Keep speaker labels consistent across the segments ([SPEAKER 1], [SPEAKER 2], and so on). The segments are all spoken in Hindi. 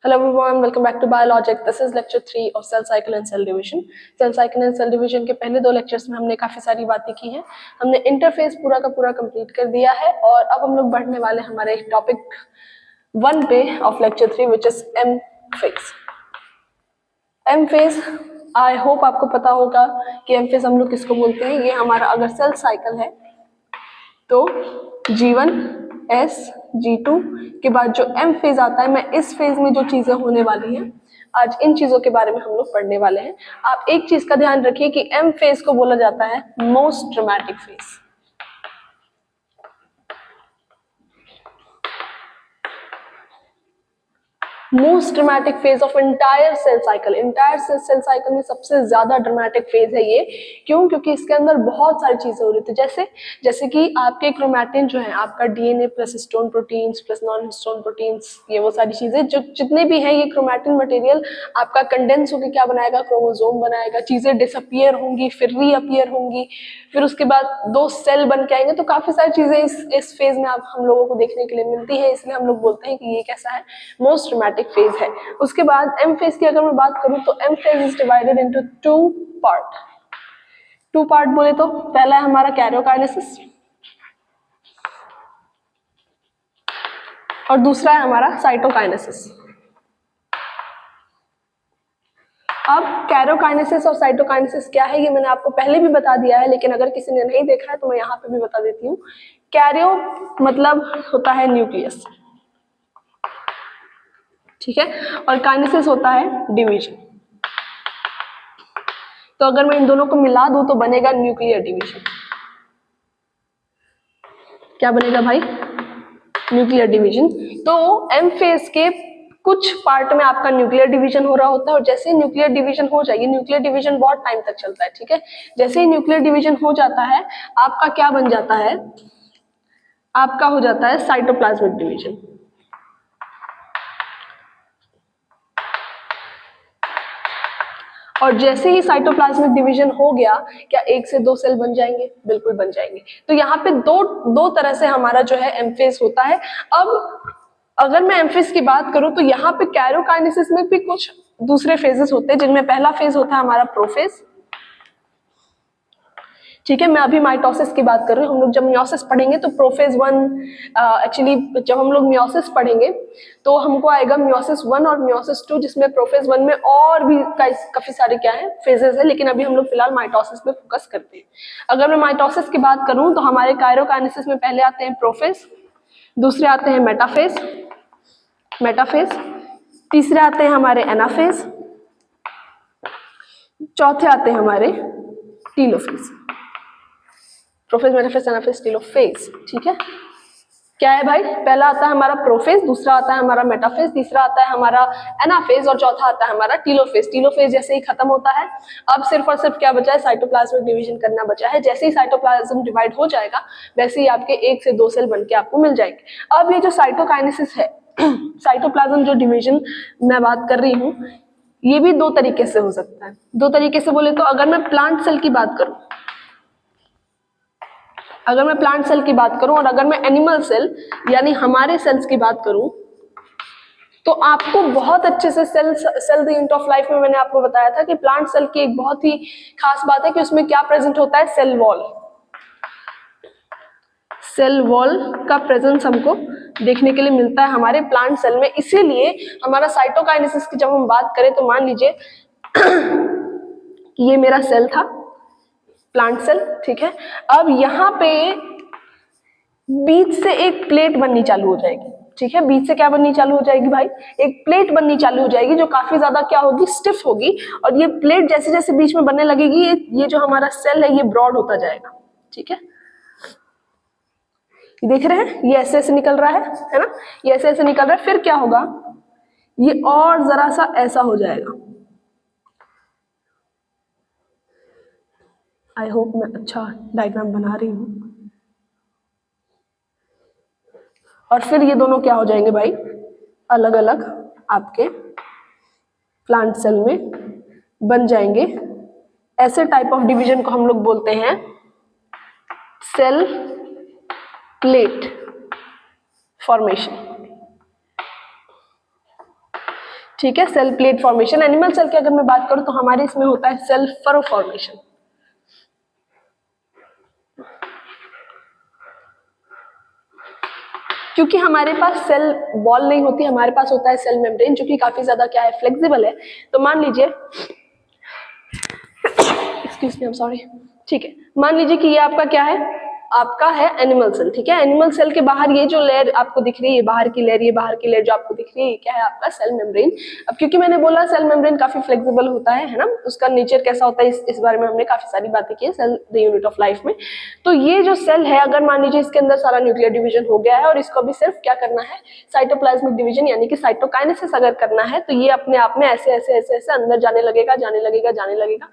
[SPEAKER 1] Hello everyone, welcome back to Biologic. This is lecture 3 of cell cycle and cell division. Cell cycle and cell division के पहले 2 लेक्चर्स में हमने काफी सारी बातें की हैं. हमने इंटरफेस पूरा का पूरा कंप्लीट कर दिया है और अब हम लोग बढ़ने वाले हमारे टॉपिक 1 पे of lecture 3 which is M phase. M phase I hope आपको पता होगा कि एम फेज हम लोग किसको बोलते हैं. ये हमारा अगर सेल साइकिल है तो G1 S G2 के बाद जो M फेज आता है, मैं इस फेज में जो चीजें होने वाली हैं आज इन चीजों के बारे में हम लोग पढ़ने वाले हैं. आप एक चीज का ध्यान रखिए कि M फेज को बोला जाता है most dramatic phase. Most dramatic phase of entire cell cycle. Entire cell cycle में सबसे ज्यादा ड्रामेटिक फेज है ये. क्यों? क्योंकि इसके अंदर बहुत सारी चीजें हो रही थी. जैसे कि आपके क्रोमैटिन जो है, आपका DNA plus histone proteins plus non histone proteins, ये वो सारी चीजें जो जितने भी हैं, ये क्रोमैटिन मटेरियल आपका कंडेंस होकर क्या बनाएगा, क्रोमोसोम बनाएगा. चीजें डिसअपियर होंगी, फिर रीअपियर होंगी, फिर उसके बाद 2 सेल बन के आएंगे. तो काफी सारी चीजें इस फेज में आप हम लोगों को देखने के लिए मिलती है. इसलिए हम लोग बोलते हैं कि ये कैसा है, मोस्ट ड्रामेटिक फेज है. उसके बाद एम फेज की अगर मैं बात करूं तो M phase is divided into 2 part. 2 part बोले तो पहला है हमारा कैरियोकाइनेसिस और दूसरा है हमारा साइटोकाइनेसिस. अब कैरियोकाइनेसिस और साइटोकाइनेसिस क्या है ये मैंने आपको पहले भी बता दिया है, लेकिन अगर किसी ने नहीं देखा है तो मैं यहाँ पे भी बता देती हूँ. कैरियो मतलब होता है न्यूक्लियस, ठीक है, और काइनेसिस होता है डिवीजन. तो अगर मैं इन दोनों को मिला दूं तो बनेगा न्यूक्लियर डिवीजन. क्या बनेगा भाई? Nuclear division. तो एम फेज के कुछ पार्ट में आपका न्यूक्लियर डिवीजन हो रहा होता है और जैसे ही न्यूक्लियर डिवीजन हो जाएगी, न्यूक्लियर डिवीजन बहुत टाइम तक चलता है, ठीक है. जैसे ही न्यूक्लियर डिवीजन हो जाता है आपका क्या बन जाता है, आपका हो जाता है साइटोप्लाज्मिक डिवीजन. और जैसे ही साइटोप्लाज्मिक डिवीजन हो गया, क्या 1 से 2 सेल बन जाएंगे? बिल्कुल बन जाएंगे. तो यहाँ पे दो तरह से हमारा जो है एम फेज होता है. अब अगर मैं एम फेज की बात करूं तो यहाँ पे कैरियोकाइनेसिस में भी कुछ दूसरे फेजेस होते हैं, जिनमें पहला फेज होता है हमारा प्रोफेज, ठीक है. मैं अभी माइटोसिस की बात कर रही हूँ. हम लोग जब मियोसिस पढ़ेंगे तो प्रोफेज 1, एक्चुअली जब हम लोग मियोसिस पढ़ेंगे तो हमको आएगा मियोसिस 1 और मियोसिस 2, जिसमें प्रोफेज 1 में और भी काफी सारे क्या है फेजेस है, लेकिन अभी हम लोग फिलहाल माइटोसिस पे फोकस करते हैं. अगर मैं माइटोसिस की बात करूँ तो हमारे कायरोकाइनेसिस में पहले आते हैं प्रोफेज, दूसरे आते हैं मेटाफेज, तीसरे आते हैं हमारे एनाफेज, चौथे आते हैं हमारे telophase. Prophase, metaphase, anaphase, telophase, ठीक है. क्या है भाई? पहला आता है हमारा प्रोफेज, दूसरा आता है हमारा मेटाफेज, तीसरा आता है हमारा एनाफेज और चौथा आता है हमारा टीलोफेज. टीलोफेज जैसे ही खत्म होता है अब सिर्फ और सिर्फ क्या बचा है, साइटोप्लाज्मिक डिवीजन करना बचा है. जैसे ही साइटोप्लाज्म डिवाइड हो जाएगा वैसे ही आपके 1 से 2 सेल बन के आपको मिल जाएंगे. अब ये जो साइटोकाइनेसिस है, साइटोप्लाज्म जो डिवीजन मैं बात कर रही हूँ, ये भी 2 तरीके से हो सकता है. 2 तरीके से बोले तो अगर मैं प्लांट सेल की बात करूं, और अगर मैं एनिमल सेल यानी हमारे सेल्स की बात करूं, तो आपको बहुत अच्छे से cell the unit of life में मैंने आपको बताया था कि प्लांट सेल की एक बहुत ही खास बात है कि उसमें क्या प्रेजेंट होता है, सेल वॉल. सेल वॉल का प्रेजेंस हमको देखने के लिए मिलता है हमारे प्लांट सेल में. इसीलिए हमारा साइटोकाइनेसिस की जब हम बात करें तो मान लीजिए कि ये मेरा सेल था, प्लांट सेल, ठीक है. अब यहाँ पे बीच से एक प्लेट बननी चालू हो जाएगी, ठीक है. बीच से क्या बननी चालू हो जाएगी भाई? एक प्लेट बननी चालू हो जाएगी जो काफी ज्यादा क्या होगी, स्टिफ होगी. और ये प्लेट जैसे जैसे बीच में बनने लगेगी, ये जो हमारा सेल है ये ब्रॉड होता जाएगा, ठीक है. देख रहे हैं ये ऐसे ऐसे निकल रहा है ना, ये ऐसे ऐसे निकल रहा है. फिर क्या होगा, ये और जरा सा ऐसा हो जाएगा. आई होप मैं अच्छा डायग्राम बना रही हूँ. और फिर ये दोनों क्या हो जाएंगे भाई, अलग अलग आपके प्लांट सेल में बन जाएंगे. ऐसे टाइप ऑफ डिवीजन को हम लोग बोलते हैं सेल प्लेट फॉर्मेशन. ठीक है, cell plate formation. Animal cell की अगर मैं बात करूं तो हमारे इसमें होता है सेल फरो फॉर्मेशन। क्योंकि हमारे पास सेल वॉल नहीं होती, हमारे पास होता है सेल मेम्ब्रेन, जो कि काफी ज्यादा क्या है, फ्लेक्सिबल है। तो मान लीजिए, excuse me, I am sorry, ठीक है, मान लीजिए कि ये आपका क्या है, आपका है एनिमल सेल। ठीक है, एनिमल सेल के बाहर ये जो लेयर आपको दिख रही है, बाहर की लेयर, ये बाहर की लेयर जो आपको दिख रही है, ये क्या है, आपका सेल मेम्ब्रेन। अब क्योंकि मैंने बोला सेल मेम्ब्रेन काफी फ्लेक्सिबल होता है ना, उसका नेचर कैसा होता है, इस बारे में हमने काफी सारी बातें की है cell the unit of life में। तो ये जो सेल है, अगर मान लीजिए इसके अंदर सारा न्यूक्लियर डिवीजन हो गया है और इसको भी सिर्फ क्या करना है, साइटोप्लाज्मिक डिवीजन यानी कि साइटोकाइनेसिस अगर करना है, तो ये अपने आप में ऐसे ऐसे ऐसे ऐसे अंदर जाने लगेगा, जाने लगेगा, जाने लगेगा।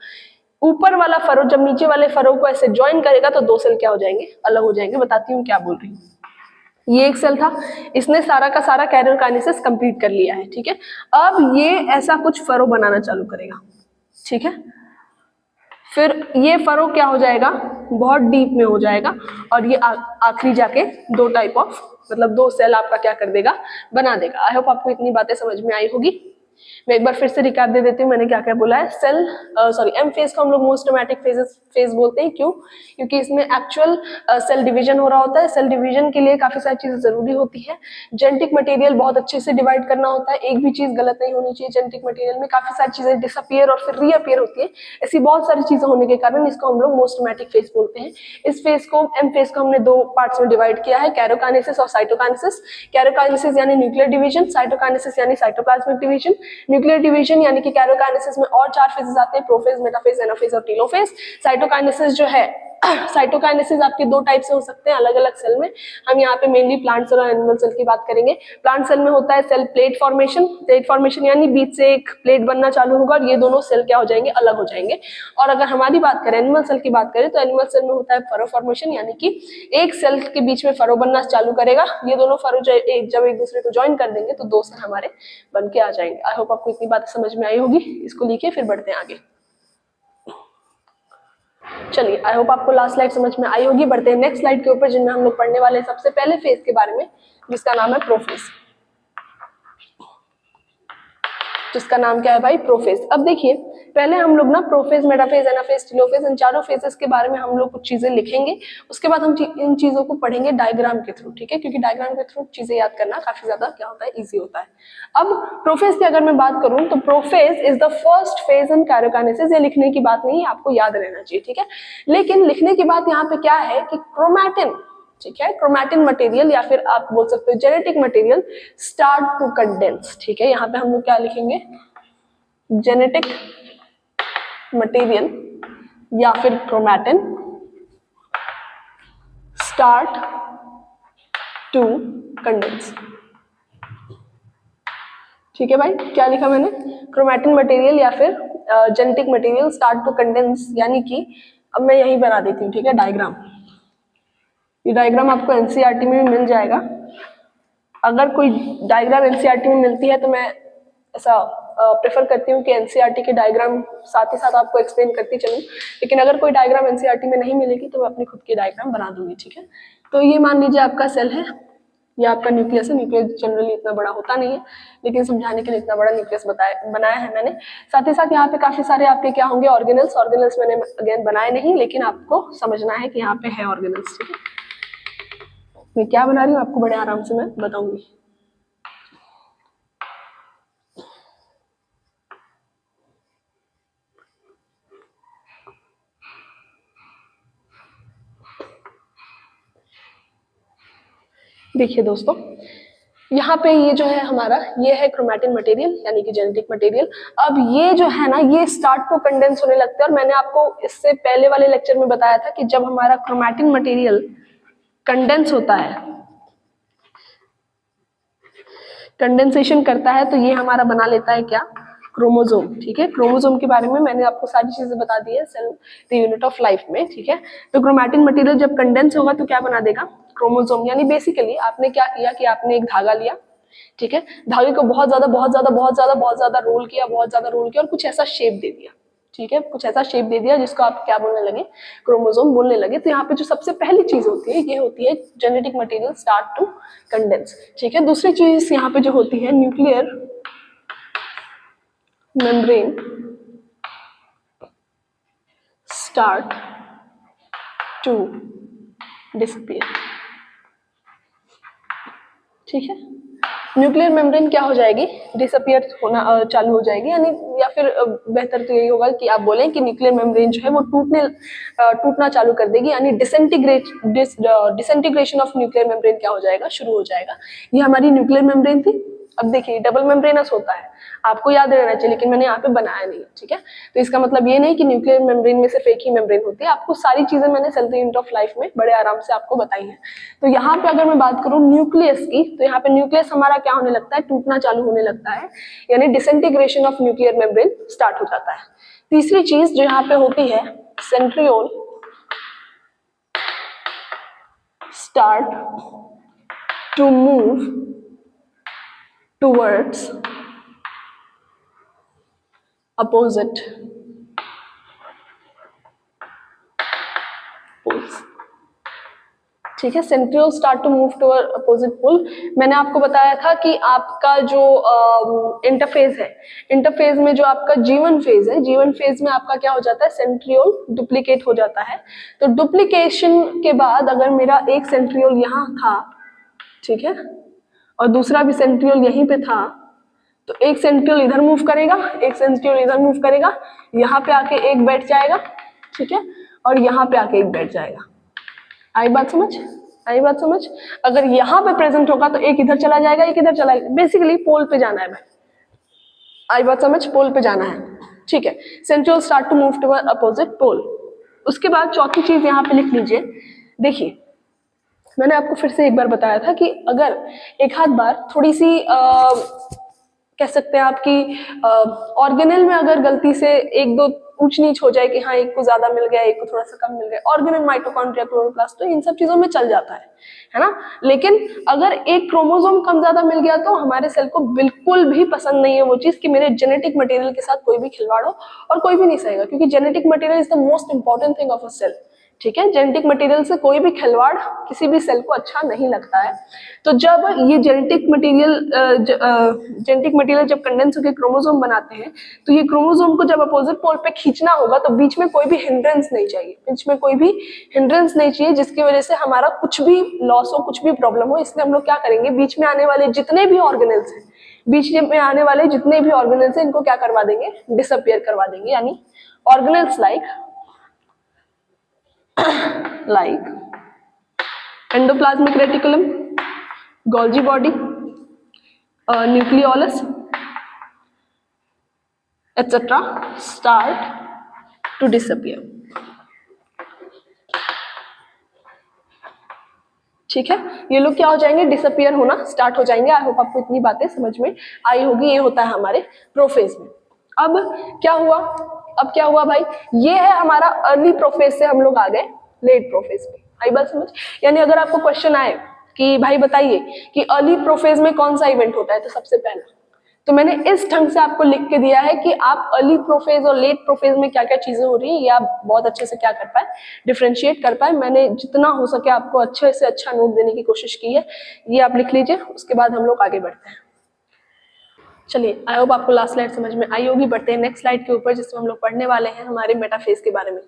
[SPEAKER 1] ऊपर वाला फरो जब नीचे वाले फरो को ऐसे ज्वाइन करेगा तो दो सेल क्या हो जाएंगे, अलग हो जाएंगे। बताती हूँ क्या बोल रही हूँ। ये एक सेल था, इसने सारा का सारा कैरियोकाइनेसिस कंप्लीट कर लिया है। ठीक है, अब ये ऐसा कुछ फरो बनाना चालू करेगा। ठीक है, फिर ये फरो क्या हो जाएगा, बहुत डीप में हो जाएगा, और ये आखिरी जाके दो टाइप ऑफ, मतलब दो सेल आपका क्या कर देगा, बना देगा। आई होप आपको इतनी बातें समझ में आई होगी। मैं एक बार फिर से रिकैप दे देती हूँ मैंने क्या क्या बोला है। सेल एम फेज को हम लोग मोस्ट ड्रामेटिक फेज बोलते हैं। क्यों? क्योंकि इसमें एक्चुअल सेल डिवीजन हो रहा होता है। सेल डिवीजन के लिए काफी सारी चीजें जरूरी होती है। जेनेटिक मटेरियल बहुत अच्छे से डिवाइड करना होता है, एक भी चीज गलत नहीं होनी चाहिए। जेनेटिक मटेरियल में काफी सारी चीजें डिसअपियर और फिर रीअपियर होती है। ऐसी बहुत सारी चीजें होने के कारण इसको हम लोग मोस्ट ड्रामेटिक फेज बोलते हैं। इस फेज को, एम फेज को हमने दो पार्ट्स में डिवाइड किया है, कैरियोकाइनेसिस और साइटोकाइनेसिस। कैरियोकाइनेसिस यानी न्यूक्लियर डिवीजन, साइटोकाइनेसिस यानी साइटोप्लाज्मिक डिवीजन। न्यूक्लियर डिवीजन यानी कि कैरियोकाइनेसिस में और चार फेजेस आते हैं, प्रोफेज, मेटाफेज, एनाफेज और टेलोफेज। साइटोकाइनेसिस जो है, साइटोकाइनेसिस आपके दो टाइप से हो सकते हैं अलग अलग सेल में। हम यहाँ पे मेनली प्लांट सेल और एनिमल सेल की बात करेंगे। प्लांट सेल में होता है cell plate formation. Plate formation यानी बीच से एक प्लेट बनना चालू होगा और ये दोनों सेल क्या हो जाएंगे, अलग हो जाएंगे। और अगर हमारी बात करें, एनिमल सेल की बात करें, तो एनिमल सेल में होता है फरो फॉर्मेशन, यानी कि एक सेल के बीच में फरो बनना चालू करेगा। ये दोनों फरो जब एक दूसरे को ज्वाइन कर देंगे तो दो सेल हमारे बन के आ जाएंगे। आई होप आपको इतनी बात समझ में आई होगी। इसको लिखिए, फिर बढ़ते हैं आगे। चलिए, आई होप आपको लास्ट स्लाइड समझ में आई होगी। बढ़ते हैं नेक्स्ट स्लाइड के ऊपर, जिनमें हम लोग पढ़ने वाले हैं सबसे पहले फेज के बारे में, जिसका नाम है प्रोफेज। जिसका नाम क्या है भाई, प्रोफेज। अब देखिए, पहले हम लोग ना प्रोफेज, मेटाफेज, एनाफेज, टेलोफेज, इन चारों फेजेस के बारे में हम लोग कुछ चीजें लिखेंगे। उसके बाद हम इन चीजों को पढ़ेंगे डायग्राम के थ्रू। ठीक है, क्योंकि डायग्राम के थ्रू चीजें याद करना काफी ज्यादा क्या होता है, इजी होता है। अब प्रोफेज की अगर मैं बात करूं तो prophase is the first phase in karyokinesis. ये लिखने की बात नहीं है, आपको याद रहना चाहिए। ठीक है, लेकिन लिखने की बात यहाँ पे क्या है कि क्रोमैटिन, ठीक है, क्रोमैटिन मटेरियल या फिर आप बोल सकते हो genetic material start to condense. ठीक है, यहाँ पे हम लोग क्या लिखेंगे, जेनेटिक मटेरियल या फिर क्रोमैटिन स्टार्ट टू कंडेंस। ठीक है भाई, क्या लिखा मैंने, क्रोमैटिन मटेरियल या फिर genetic material start to condense, यानी कि अब मैं यही बना देती हूँ। ठीक है, डायग्राम, ये डायग्राम आपको एनसीईआरटी में भी मिल जाएगा। अगर कोई डायग्राम एनसीईआरटी में मिलती है तो मैं ऐसा प्रेफर करती हूँ कि एनसीईआरटी के डायग्राम साथ ही साथ आपको एक्सप्लेन करती चलूँ। लेकिन अगर कोई डायग्राम एनसीईआरटी में नहीं मिलेगी तो मैं अपनी खुद की डायग्राम बना दूंगी। ठीक है, तो ये मान लीजिए आपका सेल है, ये आपका न्यूक्लियस है। न्यूक्लियस जनरली इतना बड़ा होता नहीं है, लेकिन समझाने के लिए इतना बड़ा न्यूक्लियस बनाया है मैंने। साथ ही साथ यहाँ पे काफी सारे आपके क्या होंगे, ऑर्गेनल्स। ऑर्गेनल्स मैंने अगेन बनाए नहीं, लेकिन आपको समझना है कि यहाँ पे है ऑर्गेनल्स। ठीक है, मैं क्या बना रही हूँ आपको बड़े आराम से मैं बताऊंगी। देखिए दोस्तों, यहाँ पे ये जो है हमारा, ये है क्रोमैटिन मटेरियल यानी कि जेनेटिक मटेरियल। अब ये जो है ना, ये स्टार्ट टू कंडेंस होने लगते हैं। और मैंने आपको इससे पहले वाले लेक्चर में बताया था कि जब हमारा क्रोमैटिन मटेरियल कंडेंस होता है, कंडेंसेशन करता है, तो ये हमारा बना लेता है क्या, क्रोमोसोम। ठीक है, क्रोमोसोम के बारे में मैंने आपको सारी चीजें बता दी है cell the unit of life में। ठीक है, तो क्रोमैटिन मटेरियल जब कंडेंस होगा तो क्या बना देगा, क्रोमोसोम। यानी बेसिकली आपने क्या किया कि आपने एक धागा लिया, ठीक है, धागे को बहुत ज्यादा बहुत ज्यादा बहुत ज्यादा बहुत ज्यादा रोल किया, बहुत ज्यादा रोल किया और कुछ ऐसा शेप दे दिया। ठीक है, कुछ ऐसा शेप दे दिया जिसको आप क्या बोलने लगे, क्रोमोसोम बोलने लगे। तो यहाँ पे जो सबसे पहली चीज होती है, ये होती है genetic material start to condense. ठीक है, दूसरी चीज यहाँ पे जो होती है, nuclear membrane start to disappear। ठीक है, न्यूक्लियर मेम्ब्रेन क्या हो जाएगी, डिसअपियर होना चालू हो जाएगी, यानी या फिर बेहतर तो यही होगा कि आप बोलें कि न्यूक्लियर मेम्ब्रेन जो है वो टूटना चालू कर देगी, यानी डिसइंटीग्रेशन ऑफ न्यूक्लियर मेम्ब्रेन क्या हो जाएगा, शुरू हो जाएगा। ये हमारी न्यूक्लियर मेम्ब्रेन थी। अब देखिए डबल मेम्ब्रेनस होता है, आपको याद रहना चाहिए, लेकिन मैंने यहाँ पे बनाया नहीं, ठीक है। तो इसका मतलब ये नहीं कि न्यूक्लियर मेम्ब्रेन में सिर्फ एक ही मेम्ब्रेन होती है, आपको सारी चीजें मैंने सेल यूनिट ऑफ लाइफ में बड़े आराम से आपको बताई है। तो यहाँ पे अगर मैं बात करूँ न्यूक्लियस की, तो यहाँ पे न्यूक्लियस हमारा क्या होने लगता है, टूटना चालू होने लगता है, यानी disintegration of nuclear membrane start हो जाता है। तीसरी चीज जो यहाँ पे होती है, centriole start to move towards opposite poles। ठीक है, centriole start to move toward opposite pole. मैंने आपको बताया था कि आपका जो इंटरफेज है, इंटरफेज में जो आपका जीवन फेज है, जीवन फेज में आपका क्या हो जाता है, सेंट्रियोल डुप्लीकेट हो जाता है। तो डुप्लीकेशन के बाद अगर मेरा एक सेंट्रियोल यहाँ था, ठीक है, और दूसरा भी सेंट्रियोल यहीं पे था, तो एक सेंट्रियोल इधर मूव करेगा, एक सेंट्रियोल इधर मूव करेगा, यहाँ पे आके एक बैठ जाएगा, ठीक है, और यहाँ पे आके एक बैठ जाएगा। आई बात समझ, आई बात समझ। अगर यहाँ पे प्रेजेंट होगा तो एक इधर चला जाएगा, एक इधर चला जाएगा, बेसिकली पोल पे जाना है भाई। आई बात समझ, पोल पे जाना है, ठीक है। Centriole start to move toward opposite pole. उसके बाद चौथी चीज यहाँ पे लिख लीजिए। देखिए मैंने आपको फिर से एक बार बताया था कि अगर एक आध बार थोड़ी सी कह सकते हैं आपकी ऑर्गेनेल में अगर गलती से एक दो ऊंच नीच हो जाए कि हाँ एक को ज्यादा मिल गया, एक को थोड़ा सा कम मिल गया, ऑर्गेनेल, माइटोकॉन्ड्रिया, क्लोरोप्लास्ट, तो इन सब चीजों में चल जाता है ना। लेकिन अगर एक क्रोमोसोम कम ज्यादा मिल गया तो हमारे सेल को बिल्कुल भी पसंद नहीं है वो चीज कि मेरे जेनेटिक मटेरियल के साथ कोई भी खिलवाड़ हो, और कोई भी नहीं सहेगा, क्योंकि genetic material is the most important thing of a cell. ठीक है, जेनेटिक मटेरियल से कोई भी खिलवाड़ किसी भी सेल को अच्छा नहीं लगता है। तो जब ये जेनेटिक मटेरियल जब कंडेंस होकर क्रोमोसोम बनाते हैं, तो ये क्रोमोसोम को जब अपोजिट पोल पे खींचना होगा तो बीच में कोई भी हिंड्रेंस नहीं चाहिए, बीच में कोई भी हिंड्रेंस नहीं चाहिए जिसकी वजह से हमारा कुछ भी लॉस हो, कुछ भी प्रॉब्लम हो। इसलिए हम लोग क्या करेंगे, बीच में आने वाले जितने भी ऑर्गेनेल्स हैं, बीच में आने वाले जितने भी ऑर्गेनेल्स हैं, इनको क्या करवा देंगे, डिसअपियर करवा देंगे। यानी organelles like endoplasmic reticulum, Golgi body, nucleolus, etc. start to disappear। ठीक है, ये लोग क्या हो जाएंगे, डिसअपियर होना स्टार्ट हो जाएंगे। आई होप आपको इतनी बातें समझ में आई होगी। ये होता है हमारे प्रोफेज में। अब क्या हुआ, अब क्या हुआ भाई, ये है हमारा अर्ली प्रोफेज से हम लोग आ गए लेट प्रोफेज में। आई बात समझ। यानी अगर आपको क्वेश्चन आए कि भाई बताइए कि अर्ली प्रोफेज में कौन सा इवेंट होता है, तो सबसे पहला तो मैंने इस ढंग से आपको लिख के दिया है कि आप अर्ली प्रोफेज और लेट प्रोफेज में क्या क्या चीजें हो रही है, ये आप बहुत अच्छे से क्या कर पाए, डिफरेंशिएट कर पाए। मैंने जितना हो सके आपको अच्छे से अच्छा नोट देने की कोशिश की है, ये आप लिख लीजिए। उसके बाद हम लोग आगे बढ़ते हैं। चलिए, आई होप आपको लास्ट स्लाइड समझ में आई होगी। बढ़ते हैं नेक्स्ट स्लाइड के ऊपर, जिसमें हम लोग पढ़ने वाले हैं हमारे मेटाफेज के बारे में।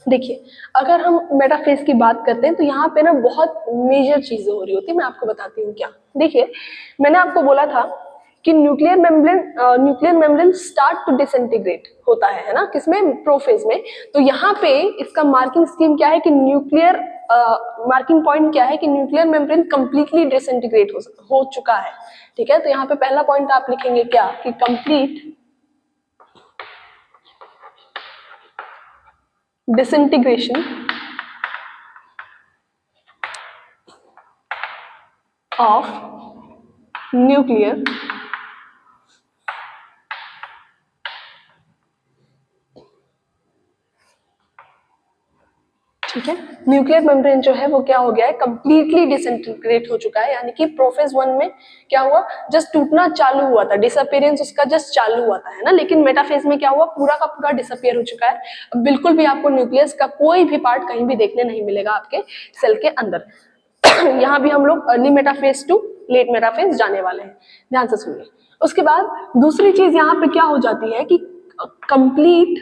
[SPEAKER 1] देखिए, अगर हम मेटाफेज की बात करते हैं तो यहाँ पे ना बहुत मेजर चीजें हो रही होती है। मैं आपको बताती हूँ क्या। देखिए, मैंने आपको बोला था कि nuclear membrane start to disintegrate होता है ना, किसमें, प्रोफेज में। तो यहाँ पे इसका मार्किंग स्कीम क्या है कि मार्किंग पॉइंट क्या है कि न्यूक्लियर मेम्ब्रेन कंप्लीटली डिसइंटीग्रेट हो चुका है। ठीक है, तो यहाँ पे पहला पॉइंट आप लिखेंगे क्या, कि कंप्लीट disintegration of nuclear ठीक है, न्यूक्लियर मेम्ब्रेन जो है वो क्या हो गया है, कंप्लीटली डिसइंटीग्रेट हो चुका है। यानी कि प्रोफेज 1 में क्या हुआ, जस्ट टूटना चालू हुआ था, डिसअपियरेंस उसका जस्ट चालू हुआ था, है ना। लेकिन मेटाफेज में क्या हुआ, पूरा का पूरा डिसअपियर हो चुका है। अब बिल्कुल भी आपको न्यूक्लियस का कोई भी पार्ट कहीं भी देखने नहीं मिलेगा आपके सेल के अंदर। यहाँ भी हम लोग early metaphase to late metaphase जाने वाले हैं, ध्यान से सुनिए। उसके बाद दूसरी चीज यहाँ पे क्या हो जाती है कि कंप्लीट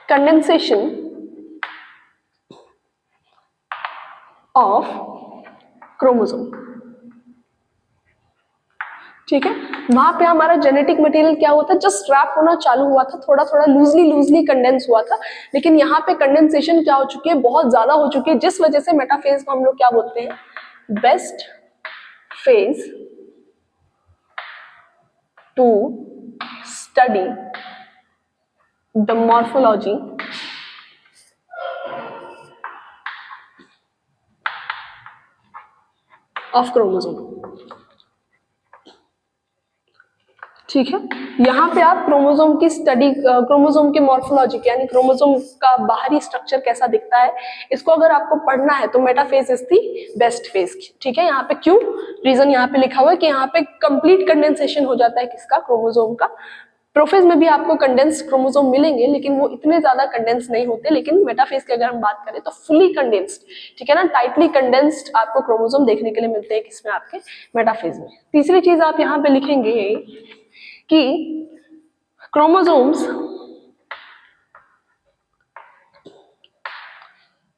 [SPEAKER 1] कंडेंसेशन ऑफ क्रोमोसोम, ठीक है। वहां पे हमारा जेनेटिक मटेरियल क्या हुआ था, जस्ट रैप होना चालू हुआ था, थोड़ा थोड़ा लूजली कंडेंस हुआ था, लेकिन यहाँ पे कंडेंसेशन क्या हो चुकी है, बहुत ज्यादा हो चुकी है, जिस वजह से मेटाफेज को हम लोग क्या बोलते हैं, best phase two study the morphology of chromosome, ठीक है। यहाँ पे आप क्रोमोसोम की स्टडी, क्रोमोसोम के मॉर्फोलॉजी की, यानी क्रोमोसोम का बाहरी स्ट्रक्चर कैसा दिखता है, इसको अगर आपको पढ़ना है तो metaphase is the best phase, ठीक है। यहाँ पे क्यों, रीजन यहाँ पे लिखा हुआ है कि यहाँ पे कंप्लीट कंडेंसेशन हो जाता है किसका, क्रोमोसोम का। प्रोफेज में भी आपको कंडेंस्ड क्रोमोसोम मिलेंगे, लेकिन वो इतने ज्यादा कंडेंस नहीं होते, लेकिन मेटाफेज की अगर हम बात करें तो फुली कंडेंस्ड, ठीक है ना, टाइटली कंडेंस्ड आपको क्रोमोसोम देखने के लिए मिलते हैं किसमें, आपके मेटाफेज में। तीसरी चीज आप यहाँ पे लिखेंगे कि chromosomes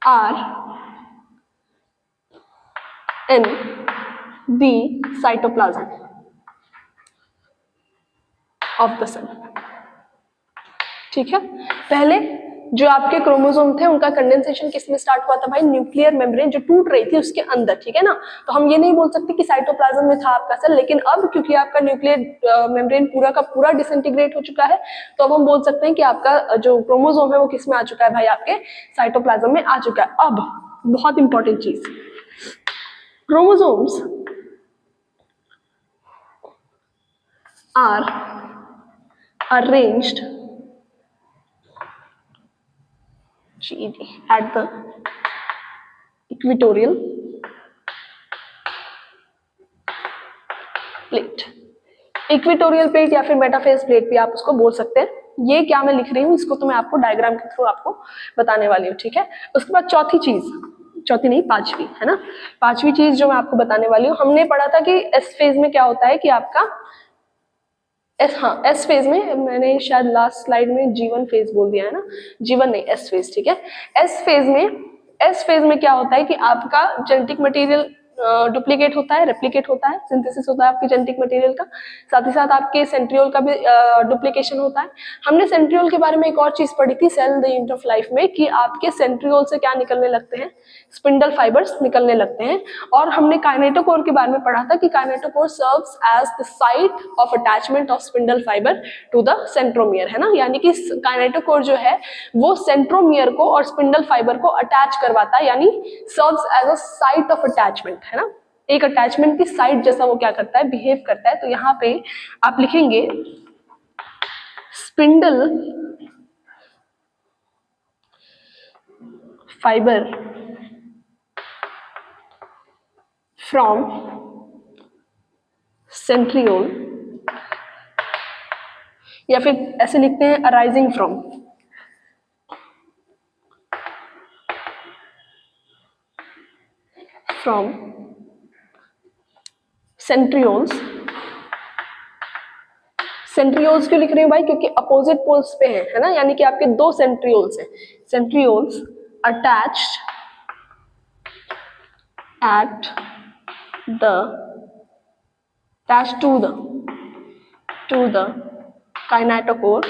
[SPEAKER 1] are in the cytoplasm of the cell, ठीक है। पहले जो आपके क्रोमोसोम थे उनका कंडेंसेशन किस में स्टार्ट हुआ था भाई, न्यूक्लियर मेम्ब्रेन जो टूट रही थी उसके अंदर, ठीक है ना। तो हम ये नहीं बोल सकते कि साइटोप्लाज्म में था आपका सेल, लेकिन अब क्योंकि आपका न्यूक्लियर मेम्ब्रेन पूरा का पूरा डिसइंटीग्रेट हो चुका है, तो अब हम बोल सकते हैं कि आपका जो क्रोमोसोम है वो किस में आ चुका है भाई, आपके साइटोप्लाज्म में आ चुका है। अब बहुत इंपॉर्टेंट चीज, chromosomes are arranged at the equatorial plate, equatorial plate या फिर मेटाफेज प्लेट भी आप उसको बोल सकते हैं। ये क्या मैं लिख रही हूँ, इसको तो मैं आपको डायग्राम के थ्रू आपको बताने वाली हूँ, ठीक है। उसके बाद चौथी चीज, चौथी नहीं पांचवी, है ना, पांचवी चीज जो मैं आपको बताने वाली हूँ, हमने पढ़ा था कि एस फेज में क्या होता है कि आपका एस फेज में, मैंने शायद लास्ट स्लाइड में जीवन फेज बोल दिया है ना, जीवन नहीं एस फेज, ठीक है। एस फेज में क्या होता है कि आपका जेनेटिक मटेरियल डुप्लीकेट होता है, रेप्लिकेट होता है, सिंथेसिस होता है आपके जेनेटिक मटेरियल का, साथ ही साथ आपके सेंट्रियोल का भी डुप्लीकेशन होता है। हमने सेंट्रियोल के बारे में एक और चीज पढ़ी थी cell the unit of life में, कि आपके सेंट्रियोल से क्या निकलने लगते हैं, स्पिंडल फाइबर्स निकलने लगते हैं। और हमने काइनेटोकोर के बारे में पढ़ा था कि kinetochore serves as the site of attachment of spindle fibre to the centromere, है ना, यानी कि काइनेटोकोर जो है वो सेंट्रोमियर को और स्पिंडल फाइबर को अटैच करवाता है, यानी serves as a site of attachment, है ना, एक अटैचमेंट की साइट जैसा वो क्या करता है, बिहेव करता है। तो यहाँ पे आप लिखेंगे स्पिंडल फाइबर फ्रॉम सेंट्रियोल, या फिर ऐसे लिखते हैं अराइजिंग फ्रॉम सेंट्रियोल्स। सेंट्रियोल्स क्यों लिख रही हूँ भाई, क्योंकि अपोजिट पोल्स पे है ना, यानी कि आपके दो सेंट्रियोल्स हैं, centrioles attached at the attached to the kinetochore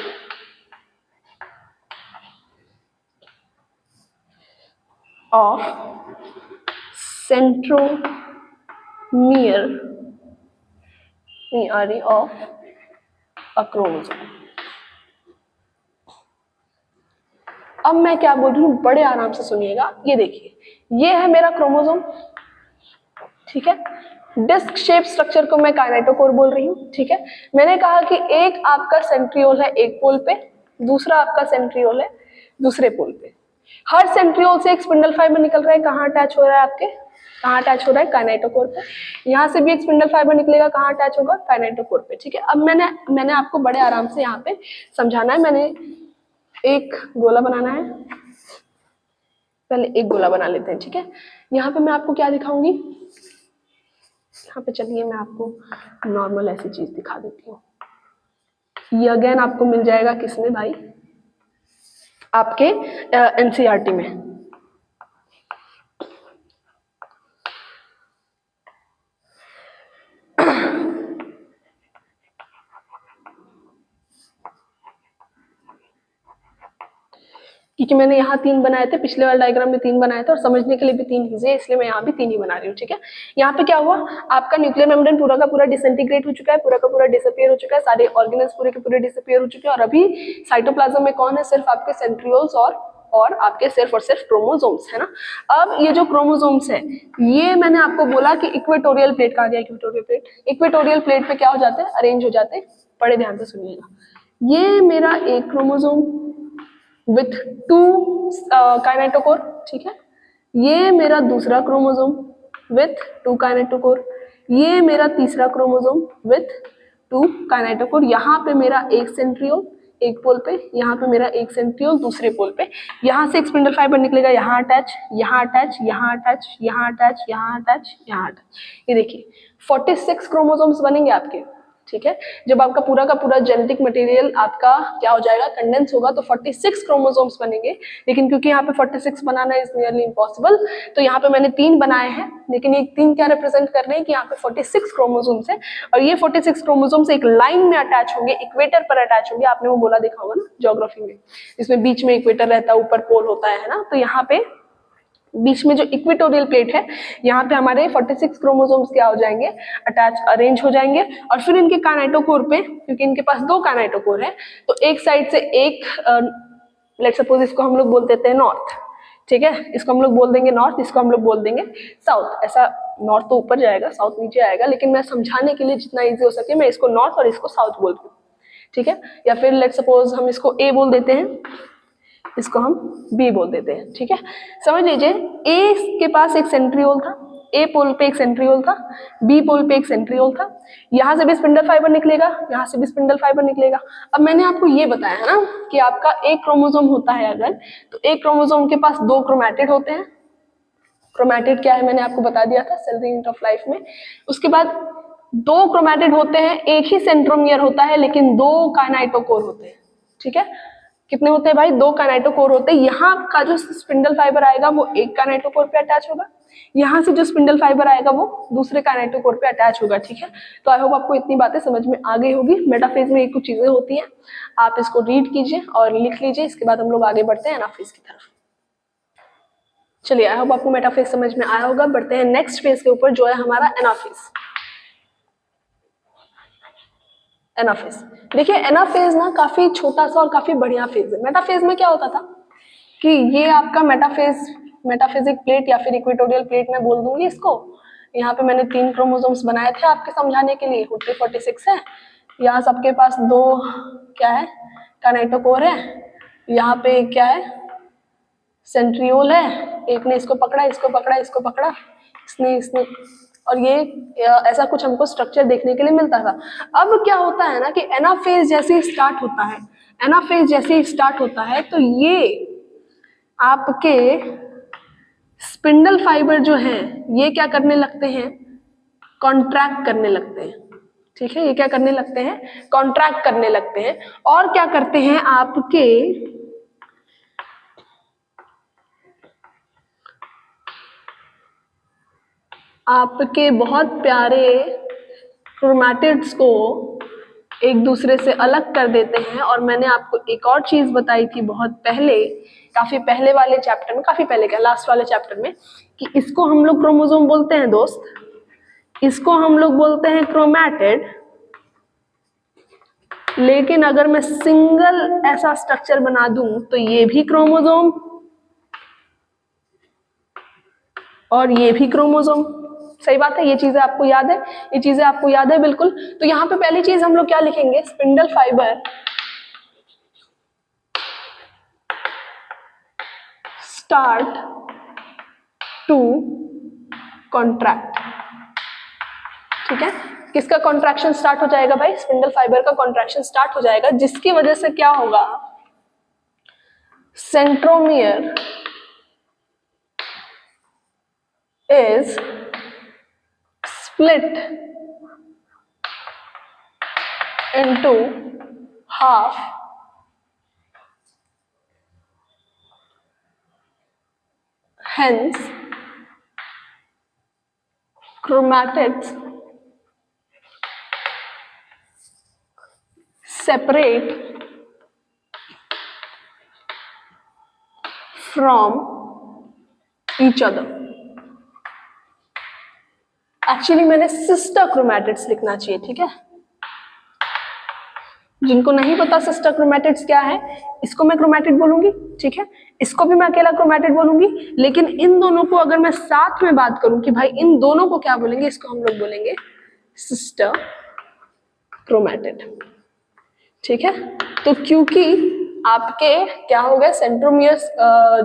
[SPEAKER 1] of centromere of a chromosome। अब मैं क्या बोल रही हूँ, बड़े आराम से सुनिएगा। ये देखिए, ये है मेरा क्रोमोसोम, ठीक है। डिस्क शेप स्ट्रक्चर को मैं काइनेटोकोर बोल रही हूँ, ठीक है। मैंने कहा कि एक आपका सेंट्रियोल है एक पोल पे, दूसरा आपका सेंट्रियोल है दूसरे पोल पे। हर सेंट्रियोल से एक स्पिंडल फाइबर निकल रहा है, कहाँ अटैच हो रहा है आपके, कहाँ अटैच हो रहा है, काइनेटोकोर पे। यहाँ से भी एक स्पिंडल फाइबर निकलेगा, कहाँ अटैच होगा, काइनेटोकोर पे, ठीक है। अब मैंने आपको बड़े आराम से यहाँ पे समझाना है। मैंने एक गोला बनाना है, पहले एक गोला बना लेते हैं, ठीक है। यहाँ पे मैं आपको क्या दिखाऊंगी, यहाँ पे चलिए मैं आपको नॉर्मल ऐसी चीज दिखा देती हूँ। ये अगेन आपको मिल जाएगा किसमें भाई, आपके एनसीईआरटी में। क्योंकि मैंने यहाँ 3 बनाए थे, पिछले वाले डायग्राम में 3 बनाए थे और समझने के लिए भी 3 चीजें, इसलिए मैं यहाँ भी 3 ही बना रही हूँ, ठीक है। यहाँ पे क्या हुआ, आपका न्यूक्लियर मेम्ब्रेन पूरा का पूरा डिसइंटीग्रेट हो चुका है, पूरा का पूरा डिसअपियर हो चुका है, सारे ऑर्गेनेल्स पूरे के पूरे डिसअपियर हो चुके हैं, और अभी साइटोप्लाज्म में कौन है, सिर्फ आपके सेंट्रियोल्स और आपके सिर्फ और सिर्फ क्रोमोसोम्स है ना। अब ये जो क्रोमोसोम्स है, ये मैंने आपको बोला कि इक्वेटोरियल प्लेट, कहा गया इक्वेटोरियल प्लेट, इक्वेटोरियल प्लेट पे क्या हो जाते हैं, अरेंज हो जाते हैं। बड़े ध्यान से सुनिएगा, ये मेरा एक क्रोमोसोम विथ 2 काइनेटोकोर, ठीक है। ये मेरा दूसरा क्रोमोसोम विथ 2 काइनेटोकोर, ये मेरा तीसरा क्रोमोसोम विथ 2 काइनेटोकोर। यहाँ पे मेरा एक सेंट्रियोल एक पोल पे, यहाँ पे मेरा एक सेंट्रियोल दूसरे पोल पे, यहाँ से एक स्पिंडल फाइबर निकलेगा, यहाँ अटैच, यहाँ अटैच, यहाँ अटैच, यहाँ अटैच, यहाँ अटैच, यहाँ अटैच। ये देखिए 46 क्रोमोसोम्स बनेंगे आपके, ठीक है। जब आपका पूरा का पूरा जेनेटिक मटेरियल आपका क्या हो जाएगा, कंडेंस होगा, तो 46 क्रोमोसोम्स बनेंगे। लेकिन क्योंकि यहाँ पे 46 बनाना इज नियरली इम्पॉसिबल, तो यहाँ पे मैंने 3 बनाए हैं। लेकिन ये 3 क्या रिप्रेजेंट कर रहे हैं कि यहाँ पे 46 क्रोमोसोम्स है, और ये 46 क्रोमोसोम्स एक लाइन में अटैच होंगे, इक्वेटर पर अटैच होंगे। आपने वो बोला देखा होगा ना ज्योग्राफी में, इसमें बीच में इक्वेटर रहता है, ऊपर पोल होता है ना। तो यहाँ पे बीच में जो इक्वेटोरियल प्लेट है, यहाँ पे हमारे 46 क्रोमोसोम्स क्या हो जाएंगे, अटैच, अरेंज हो जाएंगे। और फिर इनके काइनेटोकोर पे, क्योंकि इनके पास 2 काइनेटोकोर है, तो एक साइड से एक, लेट्स सपोज इसको हम लोग बोल देते हैं नॉर्थ, ठीक है, इसको हम लोग बोल देंगे नॉर्थ, इसको हम लोग बोल देंगे साउथ। ऐसा नॉर्थ तो ऊपर जाएगा, साउथ नीचे आएगा, लेकिन मैं समझाने के लिए जितना ईजी हो सके मैं इसको नॉर्थ और इसको साउथ बोल दूँ, ठीक है। या फिर लेट्स सपोज हम इसको ए बोल देते हैं, इसको हम बी बोल देते हैं, ठीक है। समझ लीजिए ए के पास एक सेंट्रियोल था, ए पोल पे एक सेंट्रियोल था, बी पोल पे एक सेंट्रियोल था, यहाँ से भी स्पिंडल फाइबर निकलेगा, यहाँ से भी स्पिंडल फाइबर निकलेगा। अब मैंने आपको ये बताया है ना कि आपका एक क्रोमोसोम होता है अगर, तो एक क्रोमोसोम के पास 2 क्रोमैटिड होते हैं। क्रोमैटिड क्या है मैंने आपको बता दिया था सेल यूनिट ऑफ लाइफ में। उसके बाद 2 क्रोमैटिड होते हैं, एक ही सेंट्रोमियर होता है, लेकिन 2 काइनेटोकोर होते हैं, ठीक है। कितने होते हैं भाई, 2 काइनेटोकोर होते हैं। यहाँ का जो स्पिंडल फाइबर आएगा वो एक काइनेटोकोर पे अटैच होगा, यहाँ से जो स्पिंडल फाइबर आएगा वो दूसरे काइनेटोकोर पे अटैच होगा, ठीक है। तो आई होप आपको इतनी बातें समझ में आ गई होगी। मेटाफेज में कुछ चीजें होती हैं, आप इसको रीड कीजिए और लिख लीजिए। इसके बाद हम लोग आगे बढ़ते हैं एनाफेज की तरफ। चलिए आई होप आपको मेटाफेज समझ में आया होगा। बढ़ते हैं नेक्स्ट फेज के ऊपर, जो है हमारा एनाफेज। एनाफेज देखिए, एनाफेज ना काफी छोटा सा और काफी बढ़िया फेज है। मेटाफेज में क्या होता था कि ये आपका मेटाफेजिक प्लेट या फिर इक्वेटोरियल प्लेट में बोल दूंगी इसको। यहाँ पे मैंने 3 क्रोमोसोम्स बनाए थे आपके समझाने के लिए, 46 है। यहाँ सबके पास 2 क्या है, काइनेटोकोर है। यहाँ पे क्या है, सेंट्रियोल है। एक ने इसको पकड़ा, इसको पकड़ा, इसको पकड़ा, इसने और ये ऐसा कुछ हमको स्ट्रक्चर देखने के लिए मिलता था। अब क्या होता है ना कि एनाफेज जैसे ही स्टार्ट होता है, एनाफेज जैसे ही स्टार्ट होता है, तो ये आपके स्पिंडल फाइबर जो हैं ये क्या करने लगते हैं, कॉन्ट्रैक्ट करने लगते हैं, ठीक है। ये क्या करने लगते हैं, कॉन्ट्रैक्ट करने लगते हैं। और क्या करते हैं, आपके बहुत प्यारे क्रोमैटिड्स को एक दूसरे से अलग कर देते हैं। और मैंने आपको एक और चीज बताई थी बहुत पहले, काफी पहले वाले चैप्टर में, काफी पहले क्या, लास्ट वाले चैप्टर में, कि इसको हम लोग क्रोमोसोम बोलते हैं दोस्त, इसको हम लोग बोलते हैं क्रोमैटिड। लेकिन अगर मैं सिंगल ऐसा स्ट्रक्चर बना दूं तो ये भी क्रोमोसोम और ये भी क्रोमोसोम। सही बात है, ये चीजें आपको याद है, ये चीजें आपको याद है बिल्कुल। तो यहाँ पे पहली चीज हम लोग क्या लिखेंगे, spindle fibre start to contract, ठीक है। किसका कॉन्ट्रैक्शन स्टार्ट हो जाएगा भाई, स्पिंडल फाइबर का कॉन्ट्रैक्शन स्टार्ट हो जाएगा, जिसकी वजह से क्या होगा, centromere is split into half hence chromatids separate from each other. Actually मैंने सिस्टर क्रोमैटिड्स लिखना चाहिए, ठीक है। जिनको नहीं पता सिस्टर क्रोमैटिड्स क्या है, इसको मैं क्रोमैटिड बोलूंगी, ठीक है। इसको भी मैं अकेला क्रोमैटिड बोलूंगी, लेकिन इन दोनों को अगर मैं साथ में बात करूं कि भाई इन दोनों को क्या बोलेंगे, इसको हम लोग बोलेंगे सिस्टर क्रोमैटिड, ठीक है। तो क्योंकि आपके क्या हो गए, सेंट्रोमियर्स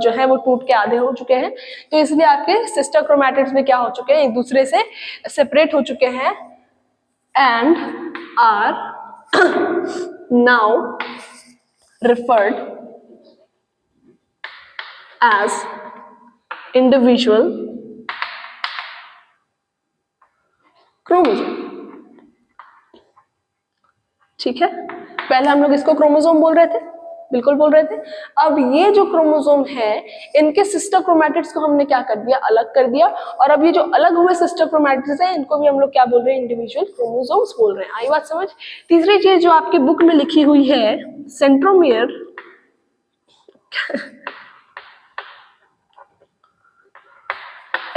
[SPEAKER 1] जो है वो टूट के आधे हो चुके हैं, तो इसलिए आपके सिस्टर क्रोमैटिड्स में क्या हो चुके हैं, एक दूसरे से सेपरेट हो चुके हैं and are now referred as individual chromosome, ठीक है। पहले हम लोग इसको क्रोमोसोम बोल रहे थे, बिल्कुल बोल रहे थे। अब ये जो क्रोमोसोम है, इनके सिस्टर क्रोमैटिड्स को हमने क्या कर दिया, अलग कर दिया, और अब ये जो अलग हुए सिस्टर क्रोमैटिड्स हैं, इनको भी हम लोग क्या बोल रहे हैं, इंडिविजुअल क्रोमोसोम्स बोल रहे हैं। आई बात समझ। तीसरी चीज जो आपकी बुक में लिखी हुई है, centromere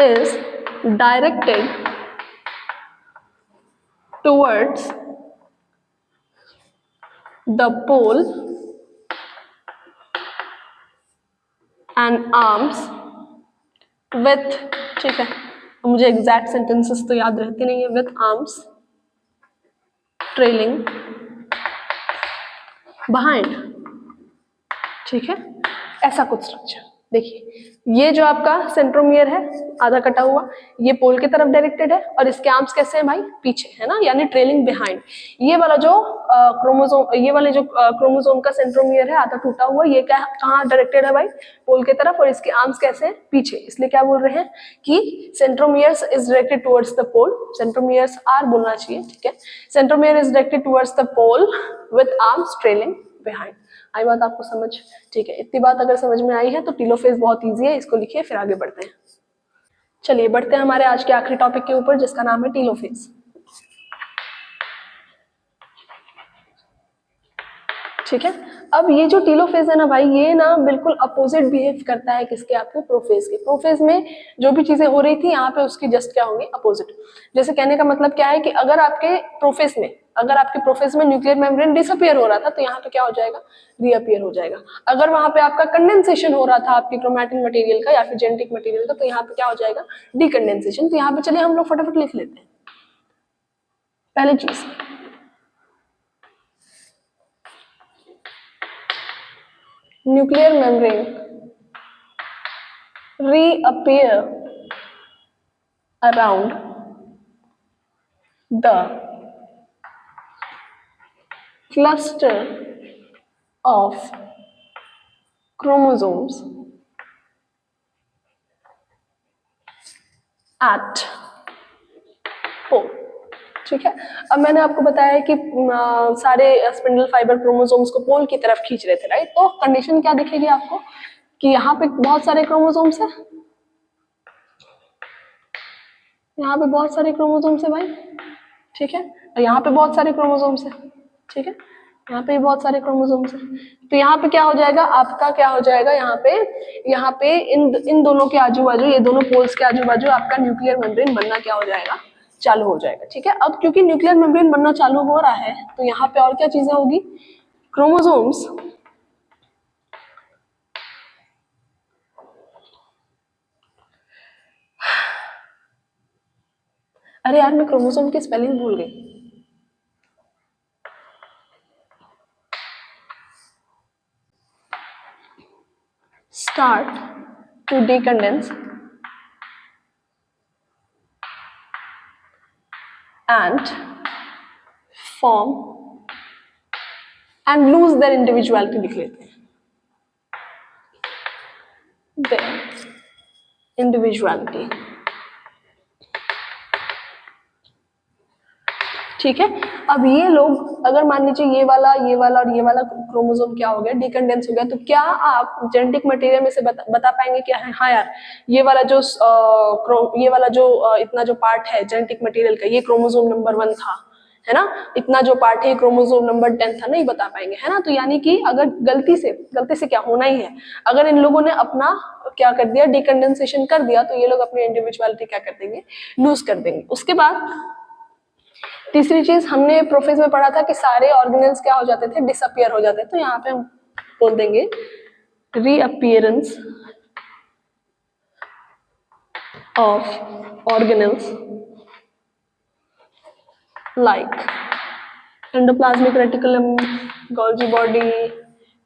[SPEAKER 1] is directed towards the pole and arms with, ठीक है, मुझे एग्जैक्ट सेंटेंसेस तो याद रहती नहीं है, with arms trailing behind, ठीक है, ऐसा कुछ स्ट्रक्चर। देखिए ये जो आपका सेंट्रोमियर है आधा कटा हुआ, ये पोल की तरफ डायरेक्टेड है, और इसके आर्म्स कैसे हैं भाई, पीछे है ना, यानी ट्रेलिंग बिहाइंड। ये वाला जो क्रोमोसोम, ये वाले जो क्रोमोसोम का सेंट्रोमियर है आधा टूटा हुआ, ये क्या कहाँ डायरेक्टेड है भाई, पोल की तरफ, और इसके आर्म्स कैसे हैं, पीछे। इसलिए क्या बोल रहे हैं कि centromeres is directed towards the pole, centromeres are बोलना चाहिए, ठीक है। Centromere is directed towards the pole with arms trailing behind. आई बात आपको समझ, ठीक है। इतनी बात अगर समझ में आई है तो टीलोफेज बहुत इजी है, इसको लिखिए, फिर आगे बढ़ते हैं। चलिए बढ़ते हैं हमारे आज के आखिरी टॉपिक के ऊपर, जिसका नाम है टीलोफेज, ठीक है। अब ये जो टीलोफेज है ना भाई, ये ना बिल्कुल अपोजिट बिहेव करता है किसके, आपके प्रोफेज के। प्रोफेज में जो भी चीजें हो रही थी, यहाँ पे उसकी जस्ट क्या होंगी, अपोजिट। जैसे कहने का मतलब क्या है कि अगर आपके प्रोफेज में न्यूक्लियर मेम्ब्रेन डिसअपियर हो रहा था, तो यहाँ पे क्या हो जाएगा, रीअपियर हो जाएगा। अगर वहां पे आपका कंडेंसेशन हो रहा था आपकी क्रोमैटिन मटेरियल का या फिर जेनेटिक मटेरियल का, तो यहाँ पे क्या हो जाएगा, डीकंडेंसेशन। तो यहाँ पे चलिए हम लोग फटाफट लिख लेते हैं। पहली चीज, nuclear membrane reappear around the cluster of chromosomes at pole, ठीक है। अब मैंने आपको बताया है कि सारे स्पिंडल फाइबर क्रोमोसोम्स को पोल की तरफ खींच रहे थे, राइट। तो कंडीशन क्या दिखेगी आपको कि यहाँ पे बहुत सारे क्रोमोसोम्स है, यहाँ पे बहुत सारे क्रोमोसोम्स है भाई, ठीक है, और यहाँ पे बहुत सारे क्रोमोसोम्स है, ठीक है, यहाँ पे बहुत सारे क्रोमोसोम्स है। तो यहाँ पे क्या हो जाएगा आपका, क्या हो जाएगा यहाँ पे इन दोनों के आजू बाजू, ये दोनों पोल्स के आजू बाजू आपका न्यूक्लियर मेम्ब्रेन बनना क्या हो जाएगा, चालू हो जाएगा, ठीक है। अब क्योंकि न्यूक्लियर मेम्ब्रेन बनना चालू हो रहा है, तो यहाँ पे और क्या चीजें होगी, क्रोमोसोम्स अरे यार मैं क्रोमोसोम की स्पेलिंग भूल गई, start to decondense and form and lose their individuality, लिख लेते हैं, their individuality, ठीक है। अब ये लोग अगर मान लीजिए ये वाला और ये वाला क्रोमोसोम क्या हो गया, डिकंडेंस हो गया, तो क्या आप जेनेटिक मटेरियल में से बता पाएंगे कि हाँ यार ये वाला जो इतना जो पार्ट है जेनेटिक मटेरियल का, ये क्रोमोसोम नंबर 1 था, है ना, इतना जो पार्ट है क्रोमोसोम नंबर 10 था, नहीं बता पाएंगे, है ना। तो यानी कि अगर गलती से क्या होना ही है, अगर इन लोगों ने अपना क्या कर दिया, डिकंडेंसेशन कर दिया, तो ये लोग अपनी इंडिविजुअलिटी क्या कर देंगे, लूज कर देंगे। उसके बाद तीसरी चीज हमने प्रोफेस में पढ़ा था कि सारे ऑर्गेनल्स क्या हो जाते थे, डिसअपियर हो जाते थे। तो यहाँ पे हम बोल देंगे reappearance of organelles like endoplasmic reticulum, Golgi body,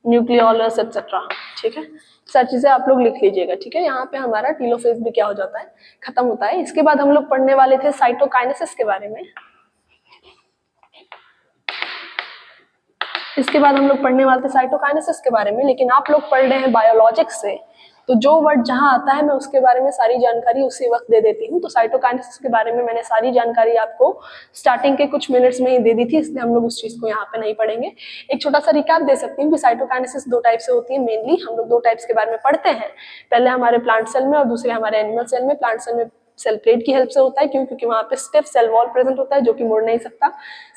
[SPEAKER 1] nucleolus etcetera. ठीक है, सारी चीजें आप लोग लिख लीजिएगा। ठीक है, यहाँ पे हमारा टीलोफेज भी क्या हो जाता है, खत्म होता है। इसके बाद हम लोग पढ़ने वाले थे साइटोकाइनेसिस के बारे में। इसके बाद हम लोग पढ़ने वाले थे साइटोकाइनेसिस के बारे में, लेकिन आप लोग पढ़ रहे हैं बायोलॉजिक्स से, तो जो वर्ड जहां आता है मैं उसके बारे में सारी जानकारी उसी वक्त दे देती हूँ। तो साइटोकाइनेसिस के बारे में मैंने सारी जानकारी आपको स्टार्टिंग के कुछ मिनट्स में ही दे दी थी, इसलिए हम लोग उस चीज को यहाँ पे नहीं पढ़ेंगे। एक छोटा सा रिकैप दे सकती हूँ कि साइटोकाइनेसिस 2 टाइप से होती है। मेनली हम लोग 2 टाइप्स के बारे में पढ़ते हैं, पहले हमारे प्लांट सेल में और दूसरे हमारे एनिमल सेल में। प्लांट सेल में सेल प्लेट की हेल्प से होता है, क्यों, क्योंकि वहां पे स्टिफ सेल वॉल प्रेजेंट होता है जो कि मुड़ नहीं सकता।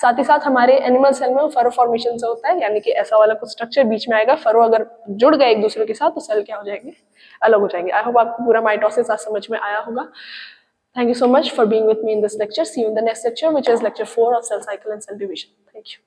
[SPEAKER 1] साथ ही साथ हमारे एनिमल सेल में फरो फॉर्मेशन से होता है, यानी कि ऐसा वाला कुछ स्ट्रक्चर बीच में आएगा, फरो अगर जुड़ गए एक दूसरे के साथ तो सेल क्या हो जाएंगे, अलग हो जाएंगे। आई होप आपको पूरा माइटोसिस आज समझ में आया होगा। Thank you so much for being with me in this lecture. See you in the next lecture, which is lecture 4 of cell cycle and cell division. Thank you.